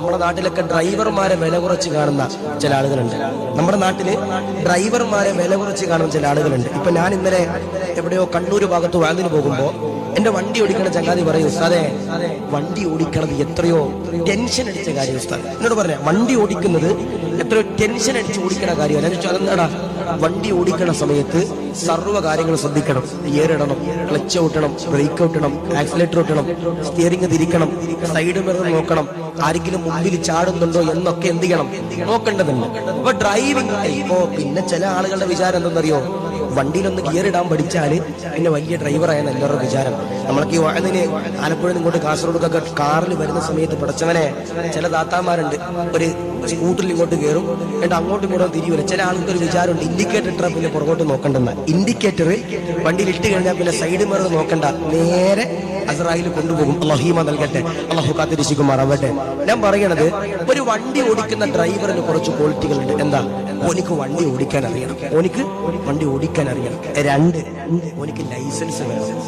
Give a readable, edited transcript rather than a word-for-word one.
നമ്മുടെ നാട്ടിലൊക്കെ ഡ്രൈവർമാരെ വില കുറച്ച് കാണുന്ന ചില ആളുകളുണ്ട്. നമ്മുടെ നാട്ടില് ഡ്രൈവർമാരെ വില കുറച്ച് കാണുന്ന ചില ആളുകളുണ്ട്. ഇപ്പൊ ഞാൻ ഇന്നലെ എവിടെയോ കണ്ണൂർ ഭാഗത്ത് വാങ്ങിന് പോകുമ്പോ എന്റെ വണ്ടി ഓടിക്കണ ചങ്ങാതി പറയും, ഉസ്താദേ വണ്ടി ഓടിക്കണത് എത്രയോ ടെൻഷൻ അടിച്ച കാര്യം ഉസ്താദ്. എന്നോട് പറഞ്ഞ വണ്ടി ഓടിക്കുന്നത് എത്രയോ ടെൻഷൻ അടിച്ച് ഓടിക്കണ കാര്യമല്ല. ഞാൻ ചോദിച്ചു അതെന്താടാ? വണ്ടി ഓടിക്കണ സമയത്ത് സർവ്വ കാര്യങ്ങൾ ശ്രദ്ധിക്കണം. ഗിയർ ഇടണം, ക്ലച്ച് ഔട്ടണം, ബ്രേക്ക് ഔട്ടണം, ആക്സിലേറ്റർ ഔട്ടണം, സ്റ്റിയറിംഗ് തിരിക്കണം, സൈഡ് മിറർ നോക്കണം, ആരെങ്കിലും മുമ്പിൽ ചാടുന്നുണ്ടോ എന്നൊക്കെ എന്ത് ചെയ്യണം, നോക്കേണ്ടതുണ്ട്. അപ്പൊ ഡ്രൈവിംഗ് ഇപ്പോ പിന്നെ ചില ആളുകളുടെ വിചാരം എന്തെന്നറിയോ, വണ്ടിയിലൊന്ന് ഗിയർ ഇടാൻ പഠിച്ചാല് പിന്നെ വലിയ ഡ്രൈവറായെന്ന് എല്ലാവരുടെ വിചാരം. നമ്മളൊക്കെ ഈ വാഹനത്തിന് ആലപ്പുഴ ഇങ്ങോട്ട് കാസർഗോഡൊക്കെ കാറിൽ വരുന്ന സമയത്ത് പഠിച്ചവനെ ചില താത്താമാരുണ്ട്, ഒരു സ്കൂട്ടറിൽ ഇങ്ങോട്ട് കയറും, എന്നിട്ട് അങ്ങോട്ടും ഇങ്ങോട്ടും തിരിയൂല. ചില ആൾക്കൊരു വിചാരമുണ്ട് ഇൻഡിക്കേറ്റർ ഇട്ടാ പിന്നെ പുറകോട്ട് നോക്കണ്ടെന്ന്. ഇൻഡിക്കേറ്റർ വണ്ടിയിൽ ഇട്ട് കഴിഞ്ഞാൽ പിന്നെ സൈഡ് മിറർ നോക്കണ്ട, നേരെ അസ്രായിൽ കൊണ്ടുപോകും. അല്ലാഹു നൽകട്ടെ, അല്ലാഹു കാത്തിരക്ഷിക്കുമാറാവട്ടെ. ഞാൻ പറയണത്, ഒരു വണ്ടി ഓടിക്കുന്ന ഡ്രൈവറിന് കുറച്ച് ക്വാളിറ്റികളുണ്ട്. എന്താ? ഓനിക്ക് വണ്ടി ഓടിക്കാൻ അറിയണം. ഓനിക്ക് വണ്ടി ഓടിക്കാൻ അറിയണം. രണ്ട്, ഓനിക്ക് ലൈസൻസ് വേണം.